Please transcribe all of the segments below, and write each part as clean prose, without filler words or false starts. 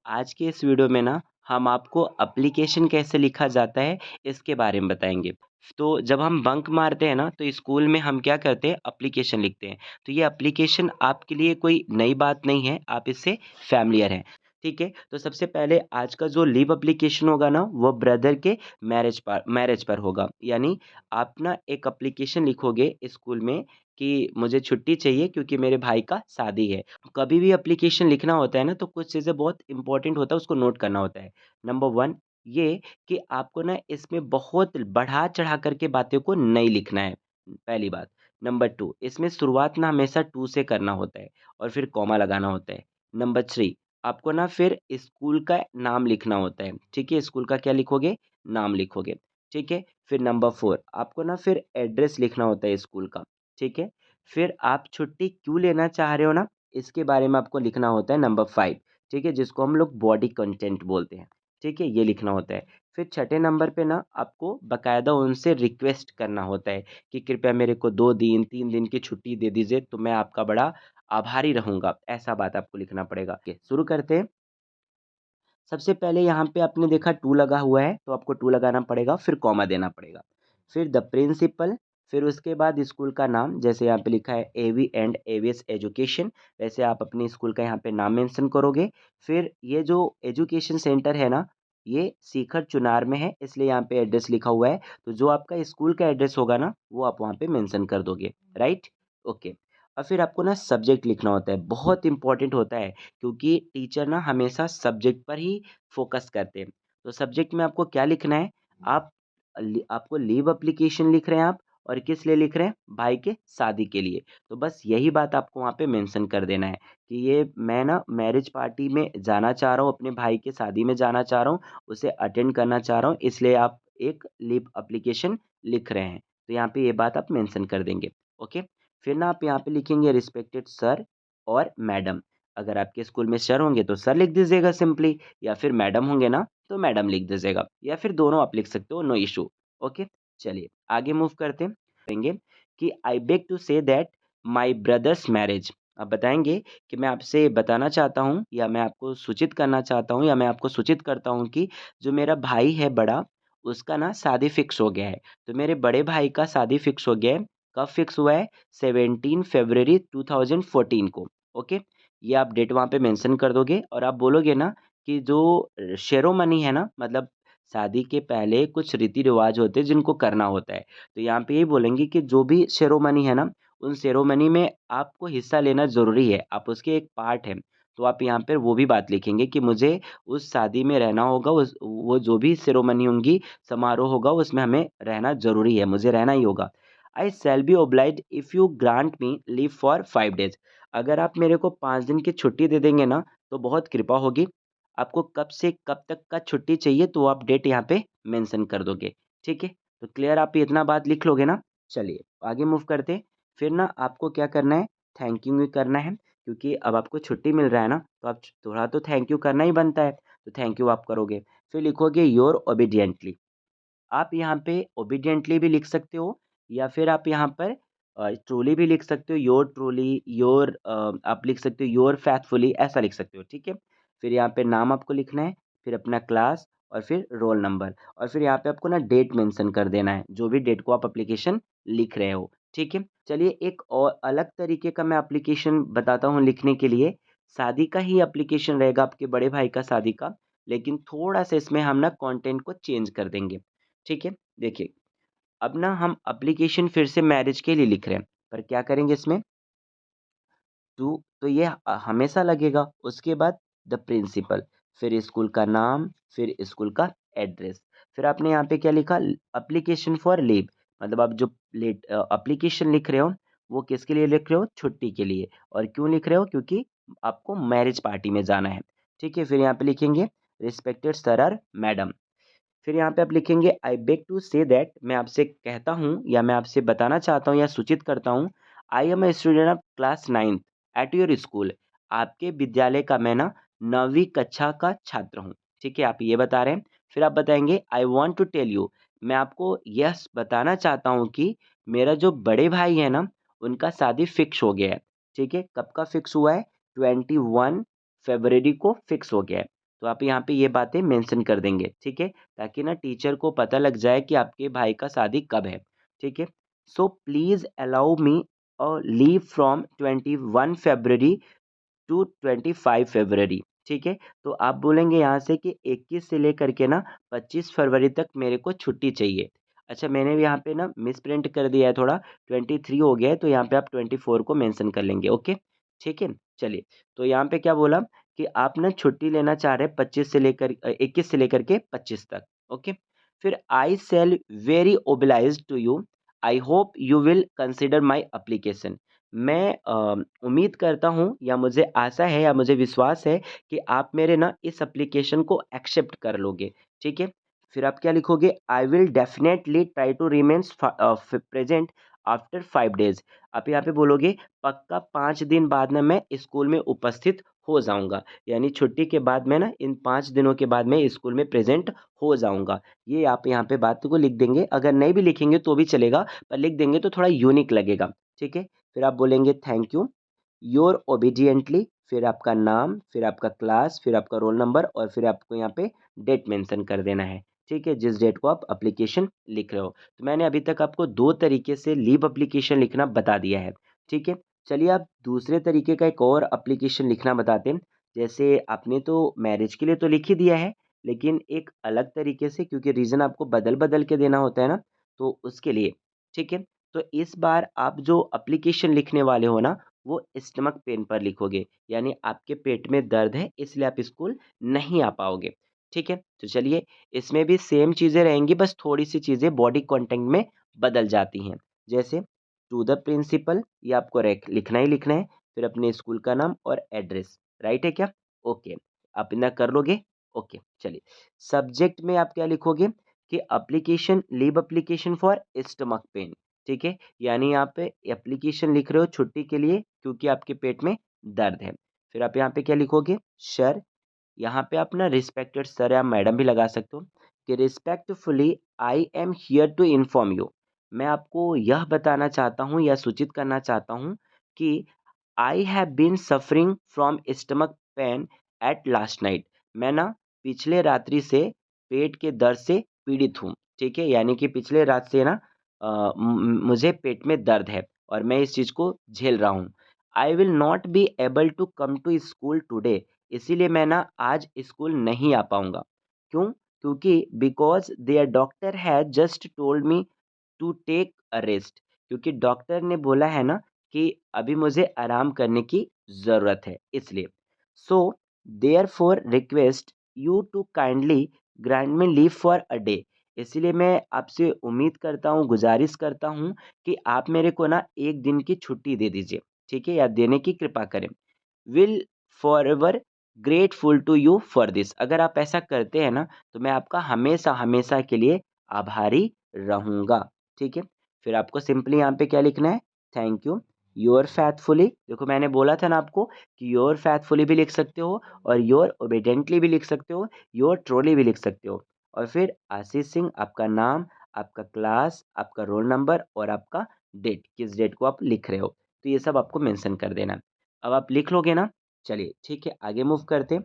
आज के इस वीडियो में ना हम आपको एप्लीकेशन कैसे लिखा जाता है इसके बारे में बताएंगे। तो जब हम बंक मारते हैं ना तो स्कूल में हम क्या करते हैं, एप्लीकेशन लिखते हैं। तो ये एप्लीकेशन आपके लिए कोई नई बात नहीं है, आप इससे फैमिलियर हैं। ठीक है, तो सबसे पहले आज का जो लीव एप्लीकेशन होगा ना वो ब्रदर के मैरिज पर होगा। यानी आप ना एक एप्लीकेशन लिखोगे स्कूल में कि मुझे छुट्टी चाहिए क्योंकि मेरे भाई का शादी है। कभी भी एप्लीकेशन लिखना होता है ना तो कुछ चीज़ें बहुत इंपॉर्टेंट होता है, उसको नोट करना होता है। नंबर 1 ये कि आपको ना इसमें बहुत बढ़ा-चढ़ा कर के बातें को नहीं लिखना है, पहली बात। नंबर 2 इसमें शुरुआत ना हमेशा टू से करना होता है और फिर कॉमा लगाना होता है। नंबर 3 आपको ना फिर स्कूल का नाम लिखना होता है, ठीक है? स्कूल का क्या लिखोगे? नाम लिखोगे, ठीक है? फिर नंबर 4 आपको ना फिर एड्रेस लिखना होता है स्कूल का, ठीक है? फिर आप छुट्टी क्यों लेना चाह रहे हो ना, इसके बारे में आपको लिखना होता है नंबर 5, ठीक है? जिसको हम लोग बॉडी कंटेंट बोलते हैं, ठीक है? ये लिखना होता है। फिर छठे नंबर पे ना आपको बाकायदा उनसे रिक्वेस्ट करना होता है कि कृपया मेरे को 2 दिन, 3 दिन की छुट्टी दे दीजिए, तो मैं आपका बड़ा आभारी रहूँगा। ऐसा बात आपको लिखना पड़ेगा। ओके, शुरू करते हैं। सबसे पहले यहाँ पे आपने देखा टू लगा हुआ है, तो आपको टू लगाना पड़ेगा, फिर कॉमा देना पड़ेगा। फिर द प्रिंसिपल, फिर उसके बाद स्कूल का नाम, जैसे यहाँ पे लिखा है एवी एंड एवीएस एजुकेशन, वैसे आप अपने स्कूल का यहाँ पे नाम मेंशन करोगे। फिर ये जो एजुकेशन सेंटर है ना, ये सीखर चुनार में है, इसलिए यहाँ पे एड्रेस लिखा हुआ है। तो जो आपका स्कूल का एड्रेस होगा ना, वो आप वहाँ पे मेंशन कर दोगे, राइट? ओके। और फिर आपको ना सब्जेक्ट लिखना होता है, बहुत इंपॉर्टेंट होता है क्योंकि टीचर ना हमेशा सब्जेक्ट पर ही फ़ोकस करते हैं। तो सब्जेक्ट में आपको क्या लिखना है? आप आपको लीव एप्लीकेशन लिख रहे हैं आप, और किस लिए लिख रहे हैं? भाई के शादी के लिए। तो बस यही बात आपको वहाँ पे मेंशन कर देना है कि ये मैं ना मैरिज पार्टी में जाना चाह रहा हूँ, अपने भाई के शादी में जाना चाह रहा हूँ, उसे अटेंड करना चाह रहा हूँ, इसलिए आप एक लीव एप्लीकेशन लिख रहे हैं। तो यहाँ पे ये बात आप मेंशन कर देंगे, ओके? फिर ना आप यहाँ पे लिखेंगे रिस्पेक्टेड सर और मैडम। अगर आपके स्कूल में सर होंगे तो सर लिख दीजिएगा सिंपली, या फिर मैडम होंगे ना तो मैडम लिख दीजिएगा, या फिर दोनों आप लिख सकते हो, नो इशू। ओके, चलिए आगे मूव करते हैं। कहेंगे कि I beg to say that my brother's marriage. आप बताएंगे कि मैं आपसे बताना चाहता हूँ, या मैं आपको सूचित करना चाहता हूँ, या मैं आपको सूचित करता हूँ कि जो मेरा भाई है बड़ा, उसका ना शादी फिक्स हो गया है। तो मेरे बड़े भाई का शादी फिक्स हो गया है। कब फिक्स हुआ है? 17 फरवरी 2014 को। ओके, ये आप डेट वहाँ पे मेंशन कर दोगे, और आप बोलोगे ना कि जो सेरेमनी है ना, मतलब शादी के पहले कुछ रीति रिवाज होते हैं जिनको करना होता है। तो यहाँ पे यही बोलेंगे कि जो भी सेरेमनी है ना, उन सेरेमनी में आपको हिस्सा लेना ज़रूरी है, आप उसके एक पार्ट हैं। तो आप यहाँ पर वो भी बात लिखेंगे कि मुझे उस शादी में रहना होगा, उस वो जो भी सेरेमनी होंगी, समारोह होगा, उसमें हमें रहना ज़रूरी है, मुझे रहना ही होगा। I shall be obliged if you grant me leave for 5 days. अगर आप मेरे को 5 दिन की छुट्टी दे देंगे ना, तो बहुत कृपा होगी। आपको कब से कब तक का छुट्टी चाहिए, तो आप डेट यहाँ पे मेंशन कर दोगे, ठीक है? तो क्लियर, आप ये इतना बात लिख लोगे ना? चलिए आगे मूव करते हैं। फिर ना आपको क्या करना है? थैंक यू भी करना है, क्योंकि अब आपको छुट्टी मिल रहा है ना, तो आप थोड़ा तो थैंक यू करना ही बनता है, तो थैंक यू आप करोगे। फिर लिखोगे योर ओबीडिएंटली। आप यहाँ पे ओबीडिएंटली भी लिख सकते हो, या फिर आप यहाँ पर ट्रूली भी लिख सकते हो, योर ट्रूली, योर आप लिख सकते हो योर फैथफुली, ऐसा लिख सकते हो, ठीक है? फिर यहाँ पे नाम आपको लिखना है, फिर अपना क्लास, और फिर रोल नंबर, और फिर यहाँ पे आपको ना डेट मेंशन कर देना है, जो भी डेट को आप एप्लीकेशन लिख रहे हो, ठीक है? चलिए एक और अलग तरीके का मैं एप्लीकेशन बताता हूँ लिखने के लिए। शादी का ही एप्लीकेशन रहेगा, आपके बड़े भाई का शादी का, लेकिन थोड़ा-सा इसमें हम ना कंटेंट को चेंज कर देंगे। ठीक है? देखिए, अब ना हम एप्लीकेशन फिर से मैरिज के लिए लिख रहे हैं, पर क्या करेंगे इसमें, टू तो ये हमेशा लगेगा, उसके बाद द प्रिंसिपल, फिर स्कूल का नाम, फिर स्कूल का एड्रेस। फिर आपने यहाँ पे क्या लिखा? एप्लीकेशन फॉर लीव, मतलब आप जो एप्लीकेशन लिख रहे हो, वो किसके लिए लिख रहे हो? छुट्टी के लिए। और क्यों लिख रहे हो? क्योंकि आपको मैरिज पार्टी में जाना है। ठीक है? फिर यहाँ पे लिखेंगे रिस्पेक्टेड सर और मैडम। फिर यहाँ पे आप लिखेंगे I beg to say that, मैं आपसे कहता हूँ, या मैं आपसे बताना चाहता हूँ, या सूचित करता हूँ, I am a student of class 9th at your school. आपके विद्यालय का मैं ना 9वीं कक्षा का छात्र हूँ। ठीक है, आप ये बता रहे हैं। फिर आप बताएंगे I want to tell you, मैं आपको यह बताना चाहता हूँ कि मेरा जो बड़े भाई है ना, उनका शादी फिक्स हो गया है। ठीक है, कब का फिक्स हुआ है? 21 फरवरी को फिक्स हो गया है। तो आप यहाँ पे ये बातें मेंशन कर देंगे, ठीक है, ताकि ना टीचर को पता लग जाए कि आपके भाई का शादी कब है, ठीक है। So please allow me leave from 21 February to 25 February, ठीक है। तो आप बोलेंगे यहाँ से कि 21 से लेकर के ना 25 फरवरी तक मेरे को छुट्टी चाहिए। अच्छा, मैंने भी यहाँ पे ना मिस प्रिंट कर दिया है थोड़ा, 23 हो गया है, तो यहाँ पे आप 24 को मेंशन कर लेंगे, ओके, ठीक है। चलिए, तो यहाँ पे क्या बोला कि आप ना छुट्टी लेना चाह रहे हैं 21 से लेकर के 25 तक, ओके। फिर I shall very obliged to you, I hope you will consider my application. मैं उम्मीद करता हूँ या मुझे आशा है या मुझे विश्वास है कि आप मेरे ना इस एप्लीकेशन को एक्सेप्ट कर लोगे, ठीक है। फिर आप क्या लिखोगे, I will definitely try to remains present after 5 days. आप यहाँ पे बोलोगे पक्का 5 दिन बाद ना मैं स्कूल में उपस्थित हो जाऊंगा, यानी छुट्टी के बाद मैं ना इन 5 दिनों के बाद मैं स्कूल में प्रेजेंट हो जाऊंगा। ये आप यहाँ पे बात को लिख देंगे, अगर नहीं भी लिखेंगे तो भी चलेगा, पर लिख देंगे तो थोड़ा यूनिक लगेगा, ठीक है। फिर आप बोलेंगे थैंक यू, योर ओबीडियंटली, फिर आपका नाम, फिर आपका क्लास, फिर आपका रोल नंबर, और फिर आपको यहाँ पे डेट मेंशन कर देना है, ठीक है, जिस डेट को आप एप्लीकेशन लिख रहे हो। तो मैंने अभी तक आपको 2 तरीके से लीव एप्लीकेशन लिखना बता दिया है, ठीक है। चलिए, आप दूसरे तरीके का एक और एप्लीकेशन लिखना बताते हैं। जैसे आपने तो मैरिज के लिए तो लिख ही दिया है, लेकिन एक अलग तरीके से, क्योंकि रीज़न आपको बदल बदल के देना होता है ना, तो उसके लिए, ठीक है। तो इस बार आप जो एप्लीकेशन लिखने वाले हो ना, वो स्टमक पेन पर लिखोगे, यानी आपके पेट में दर्द है इसलिए आप स्कूल नहीं आ पाओगे, ठीक है। तो चलिए, इसमें भी सेम चीज़ें रहेंगी, बस थोड़ी सी चीज़ें बॉडी कंटेंट में बदल जाती हैं। जैसे टू द प्रिंसिपल, ये आपको लिखना ही लिखना है, फिर अपने स्कूल का नाम और एड्रेस, राइट है क्या? ओके, आप इतना कर लोगे, ओके। चलिए, सब्जेक्ट में आप क्या लिखोगे कि application, leave application for stomach pain, ठीक है, यानी यहाँ पे एप्लीकेशन लिख रहे हो छुट्टी के लिए क्योंकि आपके पेट में दर्द है। फिर आप यहाँ पे क्या लिखोगे, सर, यहाँ पे आप ना रिस्पेक्टेड सर या मैडम भी लगा सकते हो कि respectfully I am here to inform you, मैं आपको यह बताना चाहता हूँ या सूचित करना चाहता हूँ कि I have been suffering from stomach pain at last night, मैं ना पिछले रात्रि से पेट के दर्द से पीड़ित हूँ, ठीक है, यानी कि पिछले रात से ना मुझे पेट में दर्द है और मैं इस चीज़ को झेल रहा हूँ। I will not be able to come to school today, इसीलिए मैं ना आज स्कूल नहीं आ पाऊँगा। क्यों? क्योंकि because there doctor has just told me to take a rest, क्योंकि डॉक्टर ने बोला है ना कि अभी मुझे आराम करने की ज़रूरत है इसलिए। So therefore request you to kindly grant me leave for a day, इसलिए मैं आपसे उम्मीद करता हूँ, गुज़ारिश करता हूँ कि आप मेरे को ना 1 दिन की छुट्टी दे दीजिए, ठीक है? या देने की कृपा करें। Will forever grateful to you for this, अगर आप ऐसा करते हैं ना तो मैं आपका हमेशा हमेशा के लिए आभारी रहूँगा, ठीक है। फिर आपको सिंपली यहाँ पे क्या लिखना है, थैंक यू, योर फैथफुली, देखो मैंने बोला था ना आपको कि योर फैथफुली भी लिख सकते हो और योर ओबीडेंटली भी लिख सकते हो, योर ट्रूली भी लिख सकते हो, और फिर आशीष सिंह, आपका नाम, आपका क्लास, आपका रोल नंबर और आपका डेट, किस डेट को आप लिख रहे हो, तो ये सब आपको मेंशन कर देना। अब आप लिख लोगे ना, चलिए ठीक है, आगे मूव करते हैं।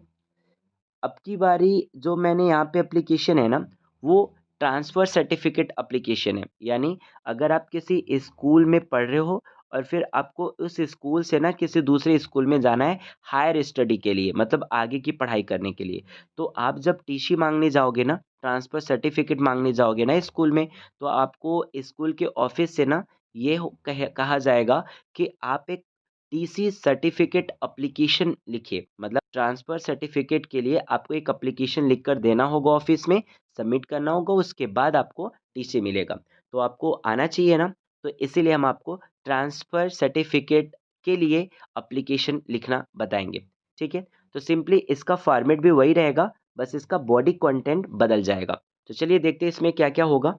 अब की बारी जो मैंने यहाँ पे एप्लीकेशन है ना, वो ट्रांसफ़र सर्टिफ़िकेट एप्लीकेशन है। यानी अगर आप किसी स्कूल में पढ़ रहे हो और फिर आपको उस स्कूल से ना किसी दूसरे स्कूल में जाना है हायर स्टडी के लिए, मतलब आगे की पढ़ाई करने के लिए। तो आप जब टीसी माँगने जाओगे ना, ट्रांसफ़र सर्टिफ़िकेट माँगने जाओगे ना स्कूल में, तो आपको स्कूल के ऑफ़िस से ना ये कहा जाएगा कि आप एक टीसी सर्टिफिकेट एप्लीकेशन लिखिए, मतलब ट्रांसफ़र सर्टिफिकेट के लिए आपको एक एप्लीकेशन लिखकर देना होगा ऑफ़िस में, सबमिट करना होगा, उसके बाद आपको टीसी मिलेगा। तो आपको आना चाहिए ना, तो इसीलिए हम आपको ट्रांसफ़र सर्टिफिकेट के लिए एप्लीकेशन लिखना बताएँगे, ठीक है? तो सिंपली इसका फॉर्मेट भी वही रहेगा, बस इसका बॉडी कंटेंट बदल जाएगा। तो चलिए देखते हैं इसमें क्या-क्या होगा।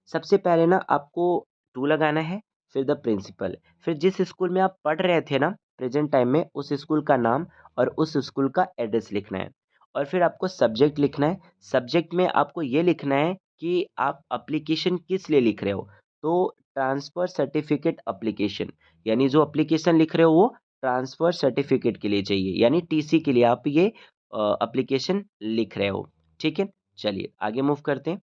सबसे पहले ना आपको टू लगाना है, फिर द प्रिंसिपल, फिर जिस स्कूल में आप पढ़ रहे थे ना प्रेजेंट टाइम में, उस स्कूल का नाम और उस स्कूल का एड्रेस लिखना है, और फिर आपको सब्जेक्ट लिखना है। सब्जेक्ट में आपको ये लिखना है कि आप एप्लीकेशन किस लिए लिख रहे हो, तो ट्रांसफ़र सर्टिफिकेट एप्लीकेशन, यानी जो एप्लीकेशन लिख रहे हो वो ट्रांसफ़र सर्टिफिकेट के लिए चाहिए, यानी टीसी के लिए आप ये एप्लीकेशन लिख रहे हो। ठीक है, चलिए आगे मूव करते हैं।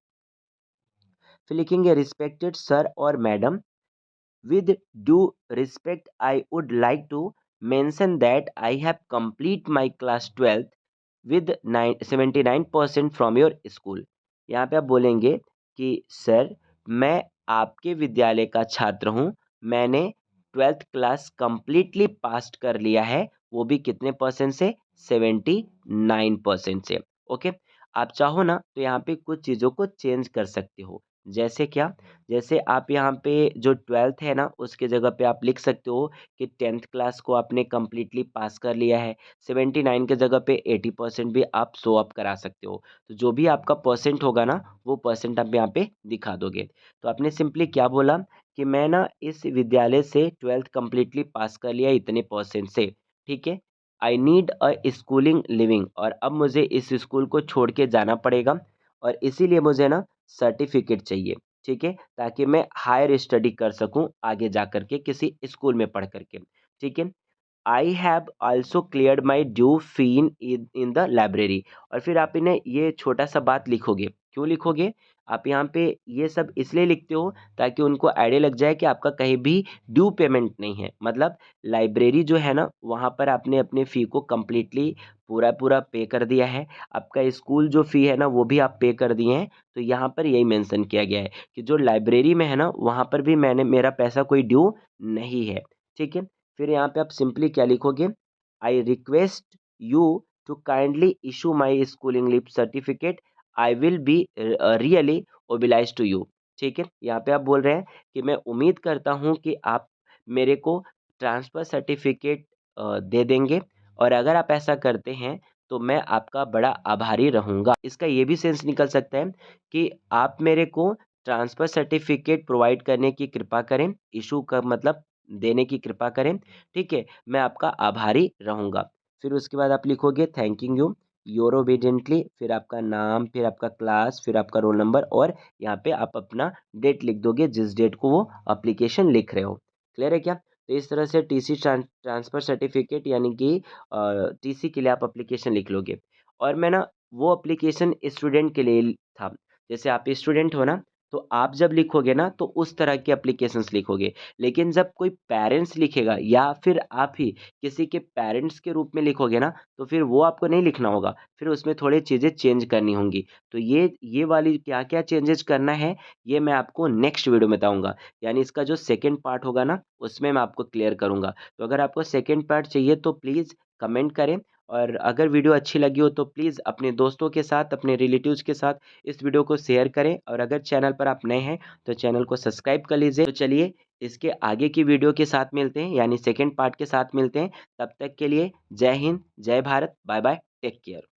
फिर लिखेंगे रिस्पेक्टेड सर और madam, with due respect, I would like to mention that I have complete my class 12th with 79% from your school। यहाँ पे आप बोलेंगे कि सर, मैं आपके विद्यालय का छात्र हूँ, मैंने 12th क्लास कंप्लीटली पास कर लिया है, वो भी कितने परसेंट से? 79% से। ओके, आप चाहो ना तो यहाँ पे कुछ चीज़ों को चेंज कर सकते हो। जैसे क्या? जैसे आप यहाँ पे जो 12th है ना, उसके जगह पे आप लिख सकते हो कि 10th क्लास को आपने कंप्लीटली पास कर लिया है। 79 के जगह पे 80% भी आप शो अप करा सकते हो। तो जो भी आपका परसेंट होगा ना, वो परसेंट आप यहाँ पे दिखा दोगे। तो आपने सिंपली क्या बोला कि मैं ना इस विद्यालय से 12th कंप्लीटली पास कर लिया इतने परसेंट से। ठीक है, I need a schooling living, और अब मुझे इस स्कूल को छोड़ के जाना पड़ेगा, और इसीलिए मुझे ना सर्टिफिकेट चाहिए। ठीक है, ताकि मैं हायर स्टडी कर सकूं आगे जा कर के किसी स्कूल में पढ़ करके। ठीक है, I have also cleared my due fee in the library. और फिर आप इन्हें ये छोटा सा बात लिखोगे। क्यों लिखोगे? आप यहाँ पे ये सब इसलिए लिखते हो ताकि उनको आइडिया लग जाए कि आपका कहीं भी ड्यू पेमेंट नहीं है। मतलब लाइब्रेरी जो है ना, वहाँ पर आपने अपने फ़ी को कम्प्लीटली पूरा पूरा पे कर दिया है। आपका स्कूल जो फ़ी है ना, वो भी आप पे कर दिए हैं। तो यहाँ पर यही मेंशन किया गया है कि जो लाइब्रेरी में है ना, वहाँ पर भी मेरा पैसा कोई ड्यू नहीं है। ठीक है, फिर यहाँ पे आप सिंपली क्या लिखोगे? I request you to kindly issue my schooling leave certificate, I will be really oblige to you. ठीक है, यहाँ पे आप बोल रहे हैं कि मैं उम्मीद करता हूँ कि आप मेरे को ट्रांसफ़र सर्टिफिकेट दे देंगे, और अगर आप ऐसा करते हैं तो मैं आपका बड़ा आभारी रहूँगा। इसका ये भी सेंस निकल सकता है कि आप मेरे को ट्रांसफ़र सर्टिफिकेट प्रोवाइड करने की कृपा करें, इशू का मतलब देने की कृपा करें। ठीक है, मैं आपका आभारी रहूँगा। फिर उसके बाद आप लिखोगे थैंकिंग यू, योर ओबीडिएंटली, फिर आपका नाम, फिर आपका क्लास, फिर आपका रोल नंबर, और यहाँ पे आप अपना डेट लिख दोगे जिस डेट को वो एप्लीकेशन लिख रहे हो। क्लियर है क्या? तो इस तरह से टीसी ट्रांसफ़र सर्टिफिकेट यानी कि टीसी के लिए आप एप्लीकेशन लिख लोगे। और मैं ना वो एप्लीकेशन स्टूडेंट के लिए था। जैसे आप स्टूडेंट हो ना, तो आप जब लिखोगे ना तो उस तरह की एप्लीकेशंस लिखोगे। लेकिन जब कोई पेरेंट्स लिखेगा या फिर आप ही किसी के पेरेंट्स के रूप में लिखोगे ना, तो फिर वो आपको नहीं लिखना होगा, फिर उसमें थोड़ी चीज़ें चेंज करनी होंगी। तो ये वाली क्या-क्या चेंजेस करना है, ये मैं आपको नेक्स्ट वीडियो में बताऊँगा। यानी इसका जो सेकंड पार्ट होगा ना, उसमें मैं आपको क्लियर करूँगा। तो अगर आपको सेकंड पार्ट चाहिए तो प्लीज़ कमेंट करें, और अगर वीडियो अच्छी लगी हो तो प्लीज़ अपने दोस्तों के साथ, अपने रिलेटिव्स के साथ इस वीडियो को शेयर करें, और अगर चैनल पर आप नए हैं तो चैनल को सब्सक्राइब कर लीजिए। तो चलिए इसके आगे की वीडियो के साथ मिलते हैं, यानी सेकंड पार्ट के साथ मिलते हैं। तब तक के लिए जय हिंद, जय Bharat, bye bye, take care.